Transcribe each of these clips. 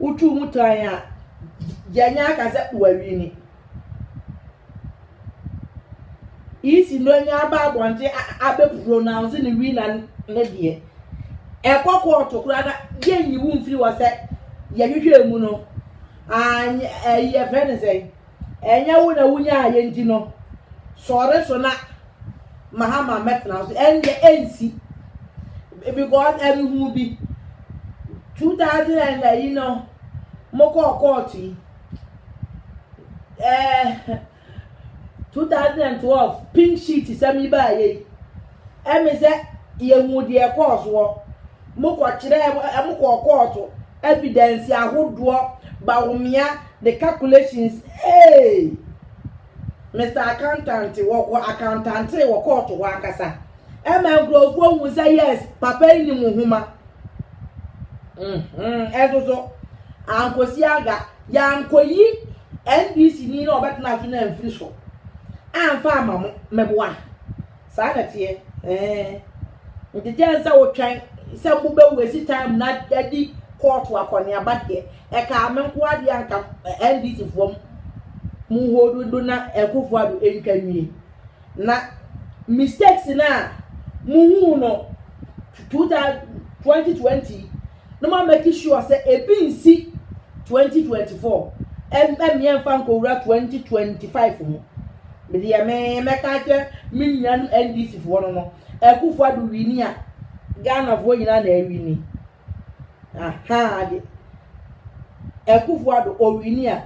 utu mutanya janya kasa wawini isi no nya ba bonte abe pronounce ni wi na ne de ekoko otokura na yenyi wu mfiri wo se ye hwehwe mu no ye friend say enya wo na wunya aye nti no sore so na mahama metna so enye ensi because every be 2000 and you know moko court 2012 pink sheet sami ba ye emi se ye hu de course wo moko kire moko court evidence ahodo bawumia the calculations Mr. Accountant wo court wo akasa grofo hu say yes papa ni muhuma ezozo ankosi aga yankoyi NDC ni na obetna so na mfiri so amfa amamo meboa saa na tie ntijensa wo twan se mube wesi time na daddy court akoni abade ka amenko ade anka NDC fom mu hodudu na ekofo adu enkanwie na mistakes na mu no 2020 no ma make sure say ebinsi 2024 em fan ko ra 2025 mu me dia me ka je minyan NDC fo no ekufo adu wini a Ghana fo nyina na ewini de ekufo adu o wini a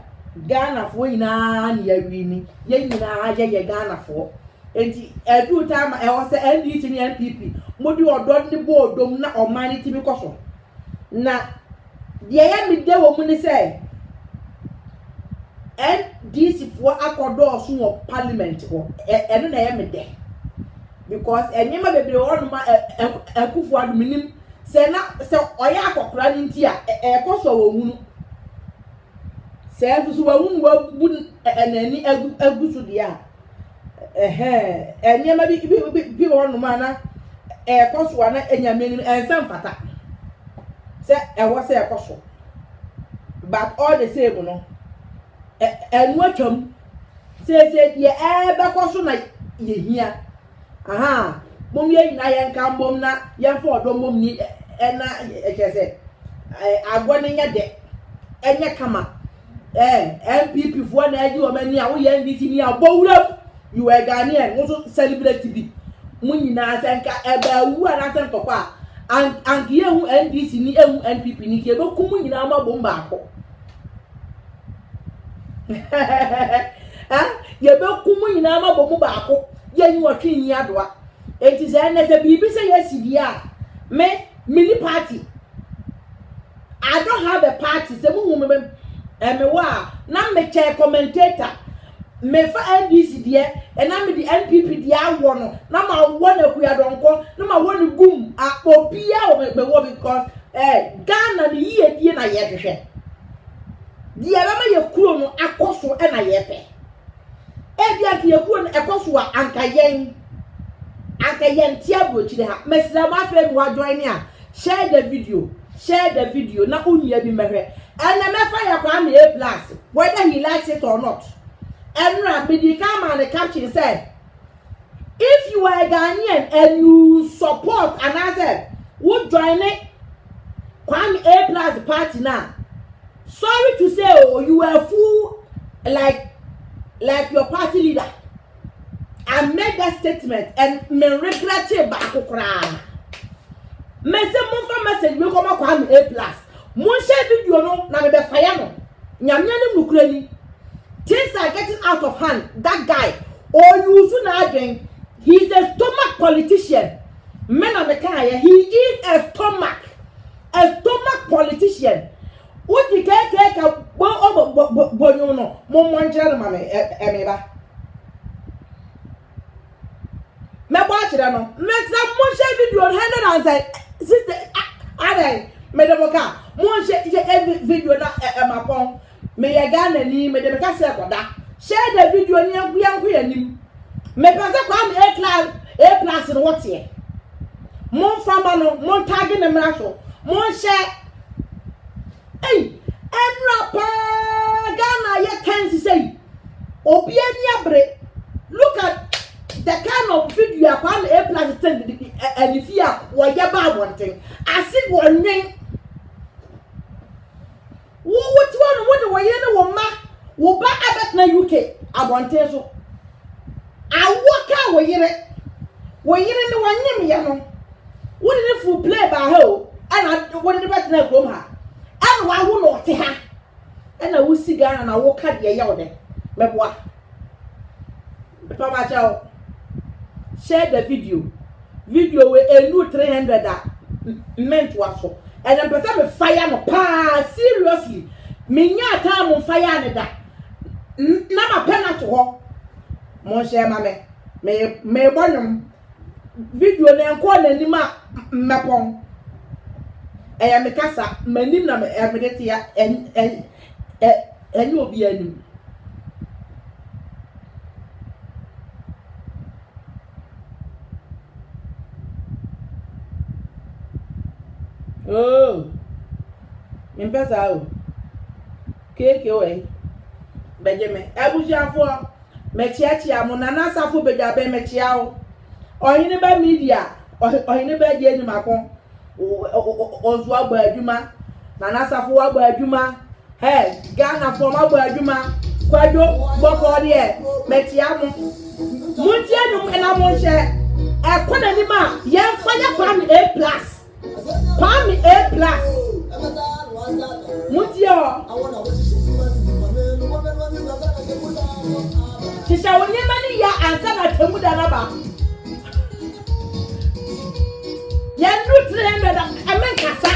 Ghana fo nyina na ewini ye nyina ye Ghana fo enti edu time e wo say NDC ni NPP modi odo ni bo odom na omani timi koso na de ya mi de wo mu ni say NDC fo akodo so wo parliament ho eno na ya mi de because enyema bebre wonu ma akufu adu minim se na se oya akokora ni nti a ekoso wo hunu se so wo hunu wo bu enani agusu dia enyema bi wonu ma na ekoso na enyame ni ensam fata se ewo se ekoso but all the same no enu atwam se die be koso na yehia mom ye nyina ye nka mbom na ye fa odo mom ni na ekese agwo ne nya de enye kama MPP fo na aji o mani a wo ye NDC ni abowura you were Ghanaian wo celebrate bi mu nyina se nka eba wu ana se ntokwa an ye hu NDC ni ehu NPP ni ke do kumu nyina ma bom ba akọ ye be kumu nyina ma bom ba akọ ye ni wotwe ni adoa enti ze na se bibi se yes dia me mini party I don't have a party se mu hu me wa na me chair commentator me fa NDC dia na me di NPP dia awo no na ma wo na kuya donko na ma wo ni gum opia o me wo because Ghana ni yie die na ye hwehwe dia ba ma ye kuro no akoso na ye pe bia ke ye kuro no ekoso a ankayen tia brochire ha mesra ma fa mi wa join a share the video na unia bi mehwe and me fa ya kwa me A+ whether he likes it or not. Enra Bidika man the caption said, if you are a Ghanaian and you support another, would join it Kwame A+ party now. Sorry to say, oh, you were a fool like your party leader. I made that statement and me regret it back okra. Me say mon fa message we come Kwame A+. Mon share video no na me be fire no. Nyamya ne nukura ni. Things are getting out of hand. That guy, you again, he's a stomach politician. Men on the car, he is a stomach politician. What you can take a no, Momon German, Emma. Me watch it, no. Let's have one share video on hand and say, Sister, I Madame Car, one share video that my phone. Me ya Ghana ni me de ka se koda share the video ni yanku yanim me pese kwa me A+ no what here mon fama no mon tag na mra so mon share Obi ani abre. Look at the kind of video Kwame A+ send and if you are whatever one thing. I see one name. What the way you know ma wo ba abet na UK abonte so. I walk out we yire no wanyem ye no. What did the full play by ho and what did the bet na krom ha. And wa wo no te ha. And I will see Ghana na wo ka de ye wo de. Meboa. Papa Chao. Share the video. Video with a new 300 that meant was for. And then person fire no pa seriously. Me nya time on fire ne da. Na ma pena to ho. Mon share mame. Me bonum. Video na enko na ni ma mepon. Eya me kasa manim na me de ya en obi anim. Oh, impesa o. Keke we. Bejeme. Abusiafo mechiachia mo na nasafo bejabe mechia o. Ohini ba media, ohini ba je ni makon. Ozu agba adwuma, na nasafo agba adwuma. Hey, Ghana for agba adwuma. Kwado boko de mechia mo. Muntie num ena mo hye. Ekona ni ma, ye fanya Kwame A+. Kwame A+. Mutio. Kisha wonyemani ya ansa na temuda na ba. Ya ndu 300 amen kasa.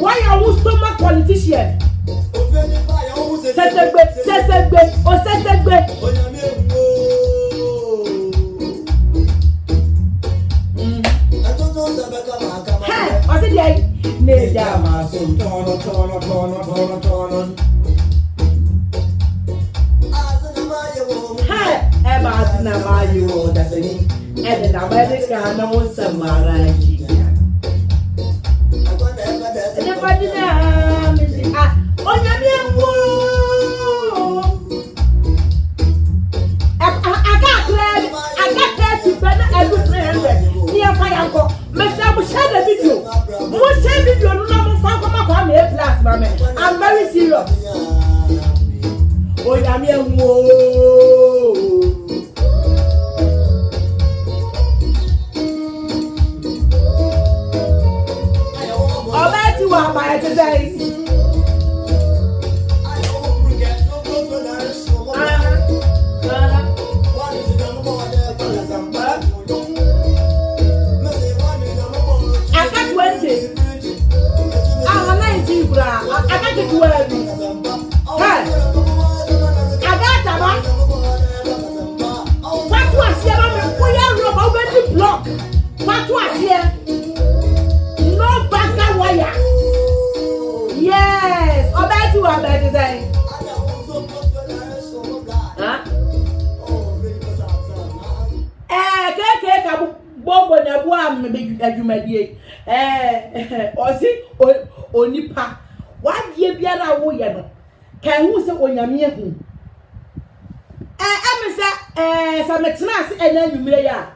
Why are you stomach politician? I'm very serious. Oh, yeah, me and I'll bet you are my today. I can't 20. I'm 19, I can't get 12. Hey, I got a what was here? I'm block. What was here? No backer wire. Yes, I bet you are better today. Huh? Bobo na boa me adwumadie osi onipa wadie biara wo ye no kan hu se onyame hu amese sa metena se ena nwumire ya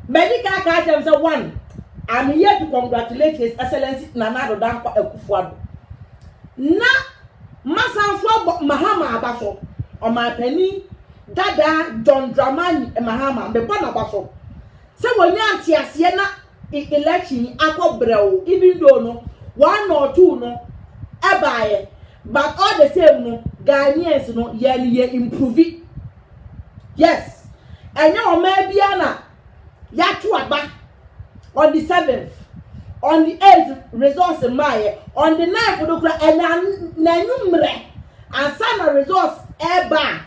medical card dem say one I'm here to congratulate His Excellency Nana Addo Dankwa Akufo-Addo na masanfo Mahama abaso o ma pani dada John Dramani Mahama be bona abaso se woni antiase na election akobrewo even though no 1 or 2 no ebaye but all the same no Ghanaians no ye improve yes enya o ma bia na ya tu aba on the 7th on the 8th results maye on the 9th do kra na numre and some results eba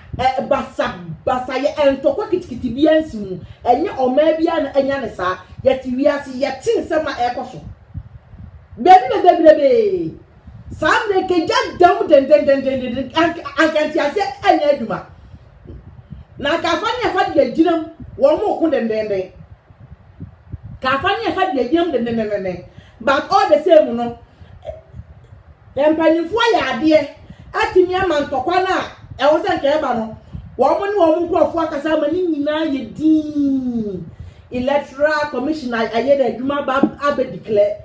basa ye entokwa kitikiti biansi mu enye oma bia na enya ne sa yeti wiase yeti nsema ekoso bebi sam de keja dam den ankanti ase enya aduma na kafani afa de ginam wo mo ko den kafani afa de ginam den but all the same no empanifo ya ade atimi amantokwa na e wo se nke eba no woman woman crofo akasa mani nyina ye din electoral commissioner ayede adwuma ba abe declare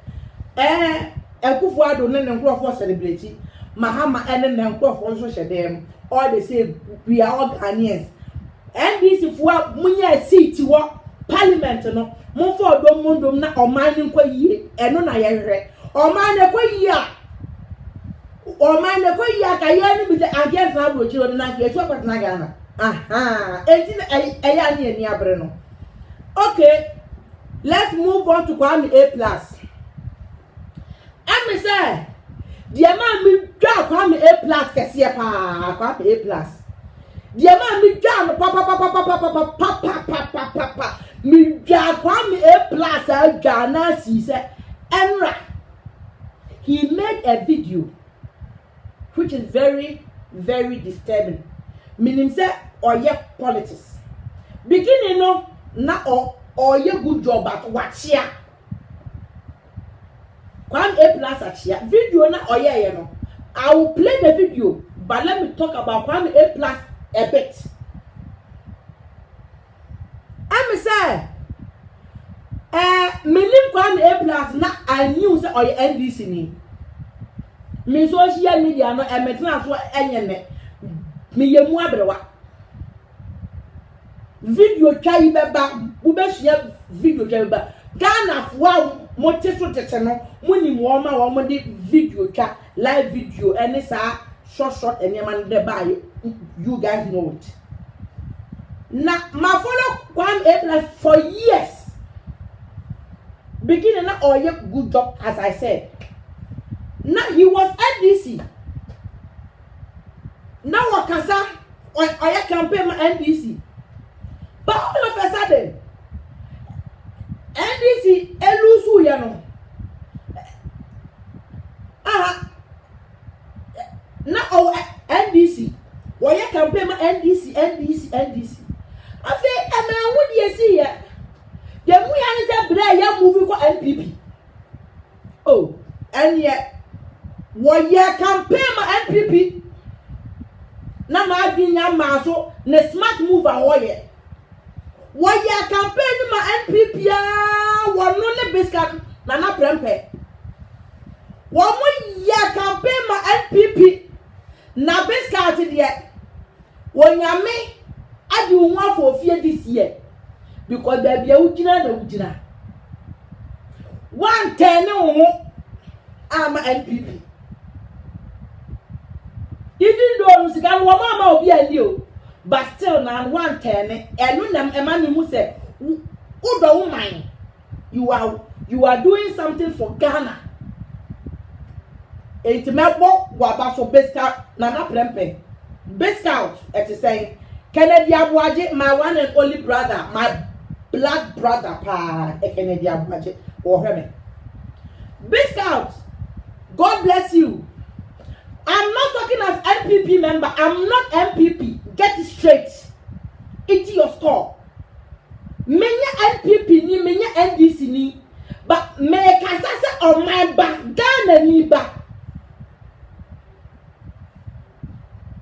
Akufo-Addo ne crofo celebrate Mahama ene ne crofo nso hyedem all the same we are all Ghanaians NDC fo munya seat wo parliament no mo fo odom na oman nkwa yie eno na ye hwere oman ne kwa yie a oman ne kwa yie aka ye ni bi se against na bro chiro na ke etwa kwatna Ghana enti eya ni ani abre no okay let's move on to Kwame A+. I'm say the man me dwa Kwame A+ kese pa Kwame A+. The man me dwa papa me dwa Kwame A+ Ghana si say enra he made a video which is very very disturbing meaning say oye politics beginning no na oye good job but wachia Kwame A+ achia video na oye no I will play the video but let me talk about Kwame A+ a bit. I'm say meaning Kwame A+ na I knew say oye NDC ni me social media no emetina so enyene me yemu abrewa video twa beba ubehia video twa beba Ghana fo moteso tete no munim wo ma wo de video twa live video any sa short enema de buy you guys know it na ma follow Kwame A+ for years beginning na oye good job as I said now he was NDC wakasa oya campaign NDC. But all of a sudden NDC elusu ya no. Na NDC oya campaign NDC. Afi ema wudi esi ya. Ye mu ya ni se bra ya move ko NPP. Oh, and yet oya campaign NPP. Na ma adinya ma so na smart move awoye. Waya campaign ma NPP a wono ne biscuit na prempe. Wo mo ya campaign ma NPP na biscuit de wonyame adi wo afofie this year because baby e ugina na ugina. One ten wo ama NPP. Even though Musikan Wamama will be a new, but still now 110 and when them a man who said, "Oh, don't mind, you are doing something for Ghana." It's my book, Wabaso Biscout, Nana Prempe. Biscout, as you say, Kennedy Abuaje, my one and only brother, my blood brother, pa, Kennedy Abuaje, or Remy. Biscout, God bless you. I'm not talking as MPP member. I'm not MPP. Get it straight. It's your score. Menya MPP ni, menya NDC ni. But me kasasa on my back, Ghana ni back.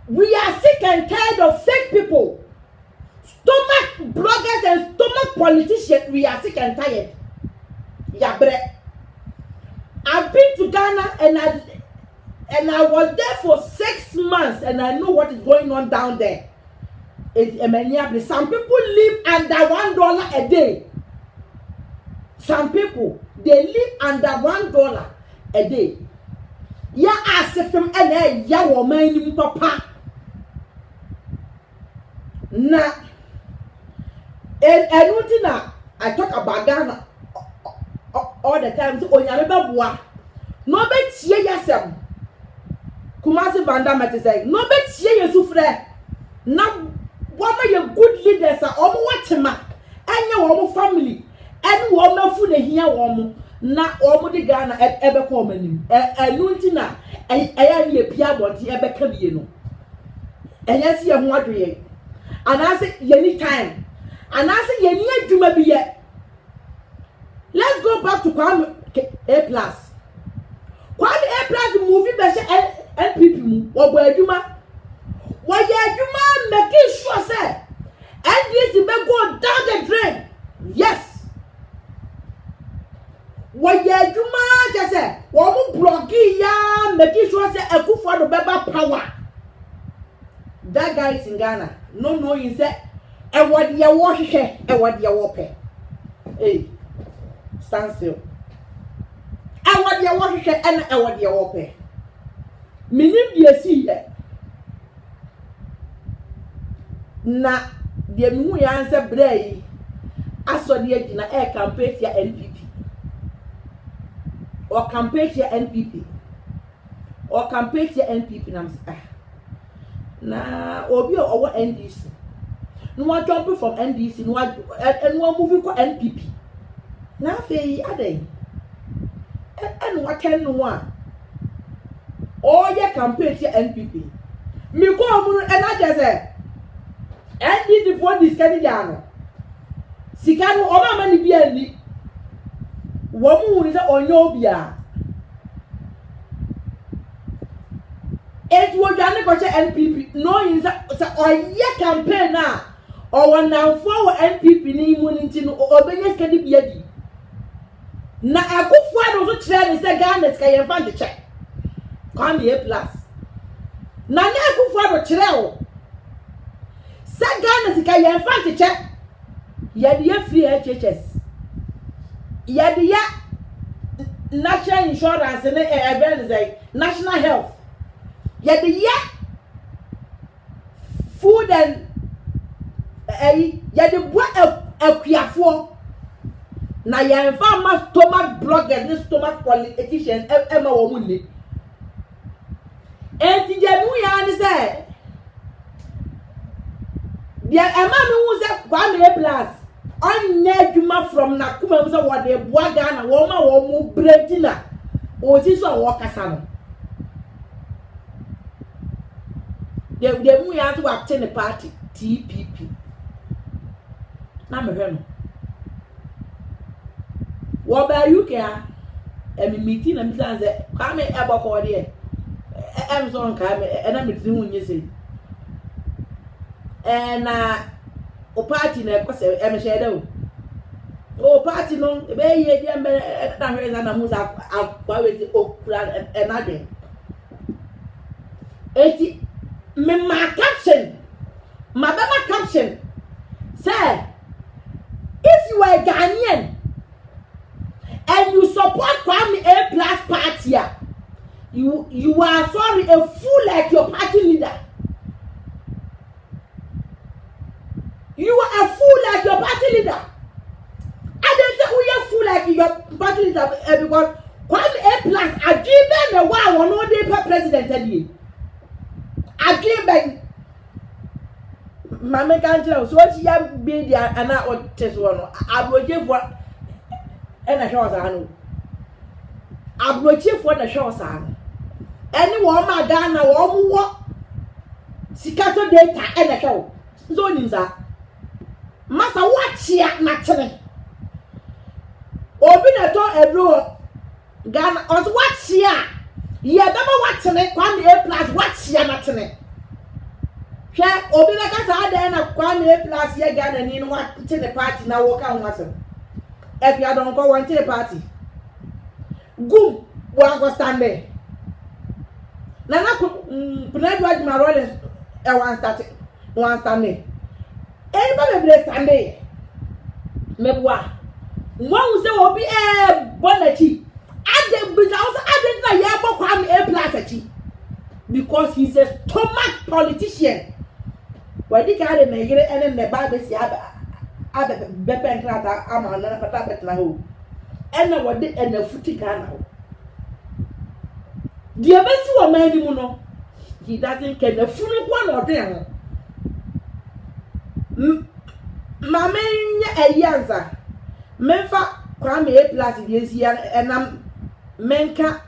We are sick and tired of fake people. Stomach bloggers and stomach politicians. We are sick and tired. Yabre. I've been to Ghana and I was there for 6 months and I know what is going on down there. Some people live under $1 a day. Some people, they live under $1 a day. Ya asifim ene ya woman ni papa. Na enutina I talk about Ghana all the time. So onyame beboa. No be tie yasem. Kumasi Vanda Mati say, no be tie yesu frɛ. Na wama ye good leaders a omo watema. Anya womo family. Enu womo fu na hia womo. Na omo de Ghana ebe ko manim. Enuntina eya ni epia bonti ebe ka bie no. Eya si ye ho adwe. Anase ye ni time. Anase ye ni adwuma biye. Let's go back to Kwame A+. Kwame A+ movie be NPP mu obo adwuma. Wo ye adwuma making sure say NDC be go down the drain. Yes. Wo ye adwuma je say wo mu blocky ya making sure say Akufo-Addo beba power. That guy is in Ghana. No you say e wode ye wo hwehwe e wode ye wo pe. Hey. Stand still. I want your water and I want your water. Minim ye see ye. Na the mu ya answer bray. Aso de gina e campaign ya NPP. Or campaign ya NPP. Or campaign ya NPP na obi o NDC. No one jump from NDC no and one moving ko NPP. Na fe adai. And what can no one? All your campaign to NPP. Me go and I just say, NDC for this Canadian. Sikano, all many be any. Woman is on your beer. It was Janicocha NPP. No, is a year campaign now. Or one now for NPP ni munintino or Benes can be a na Akufo-Addo so kire say Ghana ska ye fan de check. Come A+. Na Akufo-Addo kire o. Say Ghana ska ye fan de check. Ye de free HHS. Ye de national insurance and national health. Ye de food and ye de boa akuafo. Na ya farmer stomach bloggers and stomach politicians Emma woman. And the Jamu say Dear a man who was a Kwame plus on Neduma from Nakuma was a what they Wagana woman or more breadina or this one walk as on. They move out to attend a party, TPP. Namahano. What about you care? And meeting and say, come in about what here. Amazon come and I'm doing you say. And o party na ko se em shadow o party no be ye dia me na hwe na hu sa akwa we o kura enade eti me ma caption ma be ma caption say if you are Ghanaian and you support Kwame A plus party you are sorry a fool like your party leader. You are a fool like your party leader. I don't think we are fool like your party leader because Kwame A plus agreement the one on no day per president again. Agreement. Mama can't tell. So what you be there and I would test one. I will give what and a show I will give what the show sang. Anyone my Ghana or what? Sikato data and a show. So ninja. Masa watch ya matene. Obi na to ebro Ghana os watch ya. Ye bema watene Kwame A plus watch ya matene. Hwe obi na kasa ada na Kwame A plus ya Ghana ni no watene party na wo ka ho asem. If you don't go want the party. Gum wa go stand there. Na Pinadu Admirals one stand there. Anybody be stand there. Mebwa. One say obi bonachi. Ade bi also ade na ye bo Kwame A plus achi. Because he's a stomach politician. Wadi ka de me yire ene ne ba be si abe bepe nkrata ama na pata betna ho. Ene wadi ene futi Ghana ho. The best one man no. He doesn't care the funu kwa no de ho. Mama nya eyanza. Memfa Kwame A plus de esi enam menka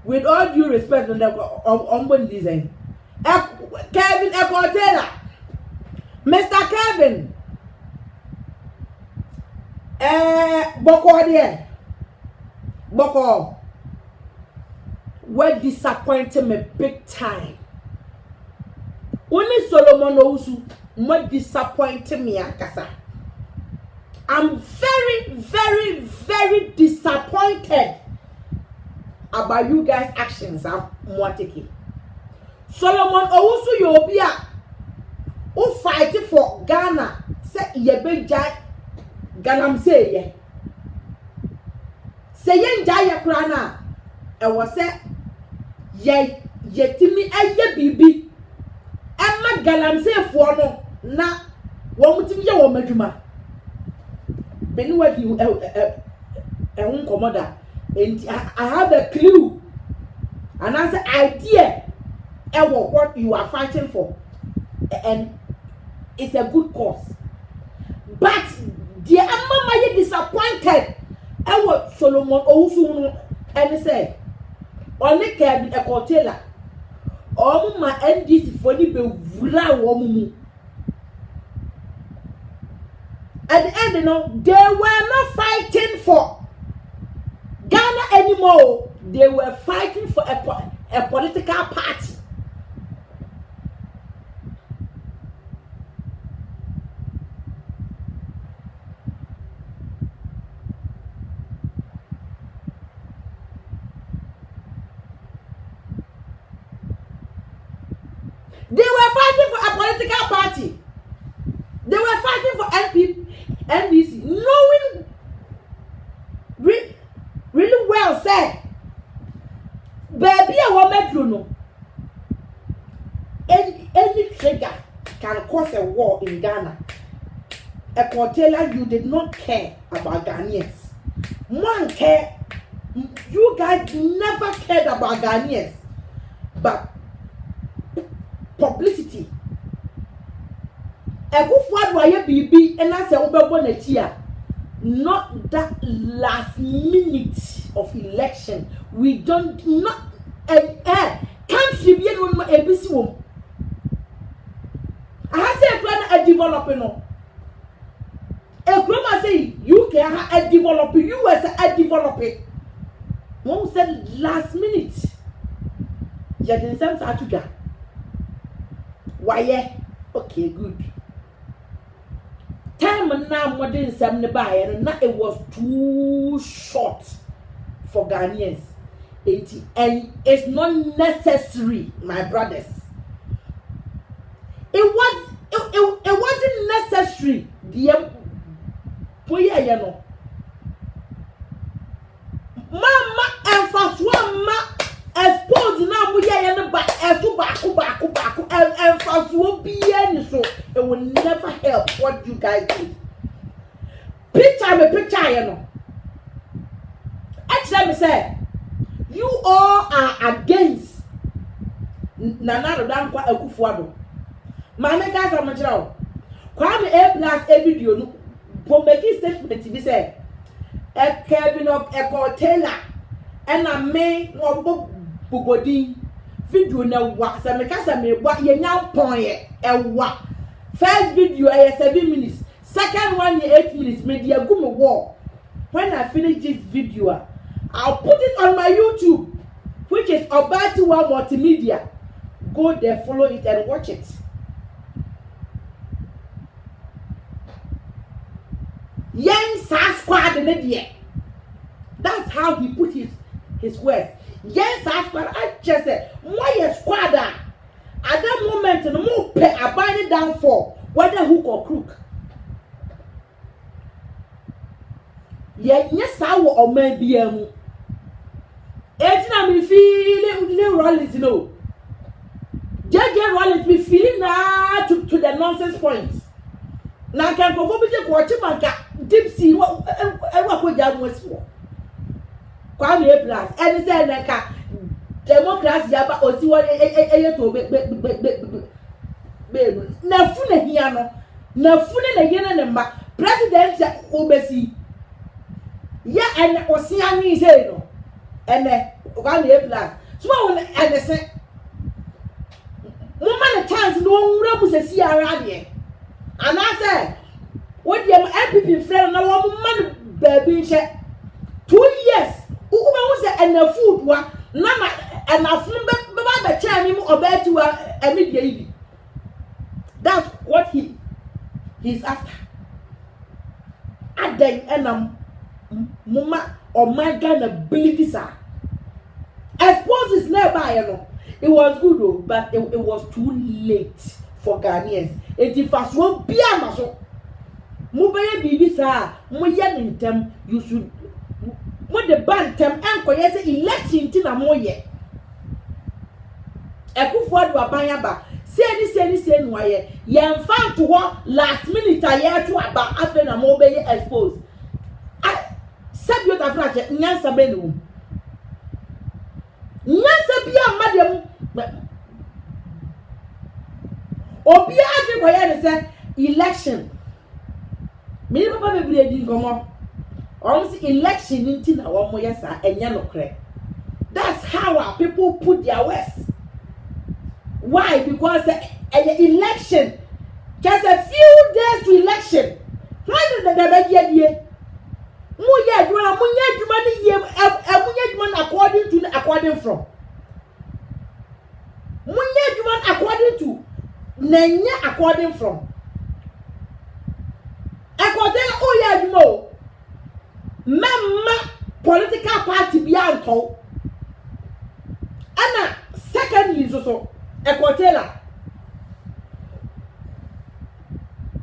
with all due respect on the on design. Kevin Ekotela. Mr. Kevin. Boko there. Boko. What disappointed me big time. Only Solomon Owusu what disappointed me akasa. I'm very, very, very disappointed about you guys' actions. I'm Mwateki. Solomon Owusu Yobia who fight for Ghana. Say ye jai Ghana say ye. Say ye jai krana. E was say ye timi eye bibi. Emma Ghana say for no na wo mutimi ye wo madwuma. Beni what you commander. And I have a clue. And as an idea what you are fighting for. And it's a good cause. But the mama you disappointed. And what Solomon Owusu and say only Kevin Ekotela. Oh my NDC for the vula woman. At the end, they were not fighting for Ghana anymore. They were fighting for a political party. They were fighting for a political party. They were fighting for NDC, knowing really well said, baby, I want to know any trigger can cause a war in Ghana. Ekotela, you did not care about Ghanaians. One care, you guys never cared about Ghanaians. But publicity. A good word why you be and I say over na chia. Not that last minute of election. We don't not can't be a ABC woman. I say a plan a developing. A grandma say UK a developer, US a developer. One said last minute. You didn't send that to that. Why, yeah, okay, good. Time and now more than some nearby, and now it was too short for Ghanaians. And it's not necessary, my brothers. It wasn't necessary. The you know. Mama and Faswama expose now we are back and Faswo be any so it will never help what you guys did. Picture, you know. Actually, say you all are against Nana Dankwa Akufuado. My guys are much now. Kwame A+ video no for making statement to be said. A Kevin of Echo Taylor and a main or Bugodi video now what some me what you now point and what first video 7 minutes, second one 8 minutes, media go war. When I finish this video, I'll put it on my YouTube, which is Obatiwa Multimedia. Go there, follow it and watch it. Young Sasquad in the that's how he put his words. Young Sasquad, I just said, why a squad at that moment and more pay a bind down for whether hook or crook. Yes, I will or maybe it's not me feeling Rollins, you know. JJ Rollins be feeling now to the nonsense points. Now can go to watch him deep sea what could that was for. Kwame A+ and say like democracy about or see what na fune here na fune na yena na president obesi ya and osiani say no and Kwame A+ so when and say woman a chance no nwura bu se si ara de and I say what the MPP friend na wo man baby she 2 years ukuma wo say and food wa na and afun be ba cha mi obeti wa media ibi. That's what he's after. And then mama or my Ghana ability sir. Expose is nearby, you know. It was good though, but it was too late for Ghanaians. It fast won't be a muscle. Mobile baby sir, my young them you should what the bantam and yes election tina moye. Ekufuado abanyaba say no aye yen fan to what last minute aye to aba afen na mo be exposed said you ta flash nyansa be no nyansa bia madam obi age boye ne say election me papa be bri edi ngomo almost election nti na wo mo yesa enya no kre. That's how our people put their words. Why? Because election, just a few days to election. Why did the baby according from according to Nanya according from according Mama political party beyond to Anna secondly so Equatela.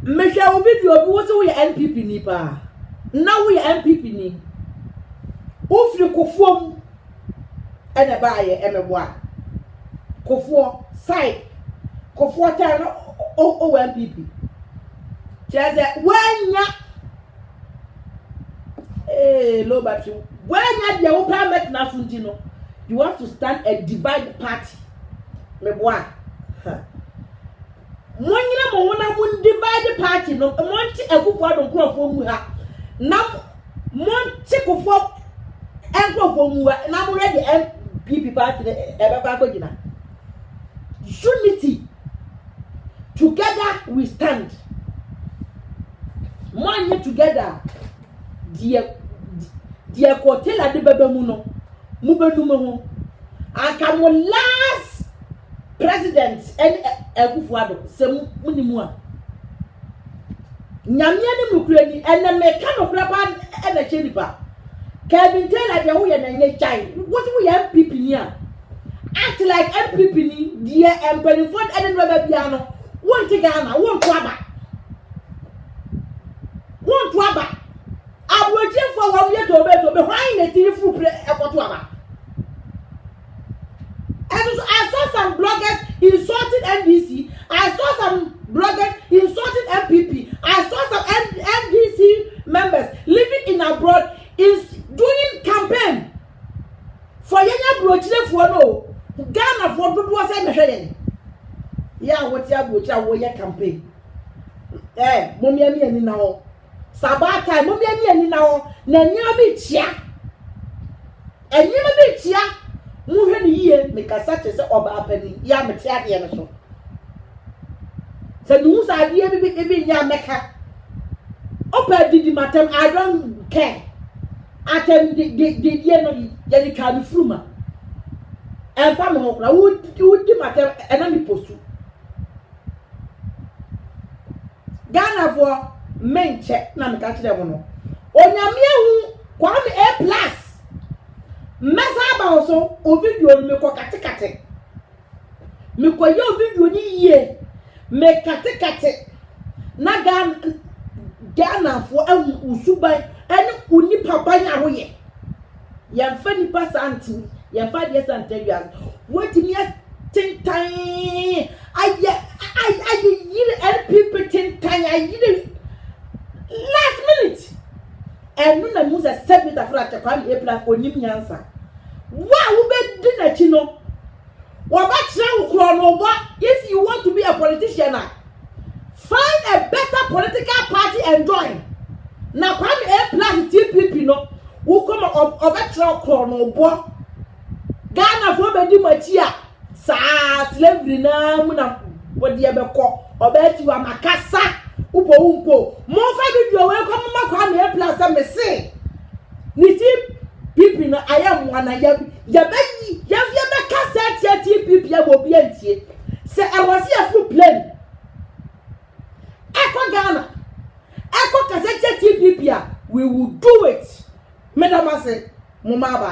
Mesha video bi wo se we NPP ni pa. Now we NPP ni. Ofri kofuom ene baaye emeboa. Kofuo side. Kofuo ta no o NPP. Chaze wanya low battery. Wanya dia wo pa met na funti no. You have to stand and divide the party. Meboa. Monyina mo wona mun divide party no monti akufo adon krofo mu ha na monti kofo enkrofo mu na mo ready MPP party e baba ko gina unity together we stand money together die kotela de baba mu no mu benum ho aka mo last president and akufo adon se munimu a nyamia ni mukurani ene meka no kraba ene chenipa Kevin Taylor de wo ye na nye chai what we MPP ni a act like MPP ni dear empany for ene no ba bia no won ti Ghana won to aba abroje for wa ye to be why na ti fu pre ekoto aba. I saw some bloggers insulting NDC. I saw some bloggers insulting MPP. I saw some NDC members living in abroad is doing campaign for Yenya Brochile for no Ghana for do was say yeah, what ya brocha wo ye campaign. Mommy ani na ho. Sabata mommy ani na ho. Na nyama bi chia. Enyima bi chia. Muhwe ni yie mekasa chese oba apani ya mete ade ne so se du sa ade bi nya meka opa didi matem I don't care atem di no ya ni ka ni fruma en fa mo kra wudi matem ena ni postu Ghana for menche na meka kire mo no onyame hu Kwame A+ Mesa ba oso o video me ko katekate me ko ye o video ni ye me katekate na Ghana fo usuban ene unipa ban ahoye ya mfa nipa santi ya mfa de santeria wotimi tintan aye yire LPP tintan aye last minute enu na musa 7 meter fra Kwame A+ onim nyansa wa wo be di na chi no wo ba kire wo kro no bo if you want to be a politician find a better political party and join na Kwame A+ TPP no wo come oba kire wo kro no bo Ghana fo be di machi a sa slavery na mu na wodi e be ko oba ti wa makasa upo mo fa video we ko ma Kwame A+ me say ni TPP na ayam wana ya bayi ya be kasa TPP ya bo bi antie se e was here full plane eko Ghana eko kasa TPP we will do it madam say mo ma ba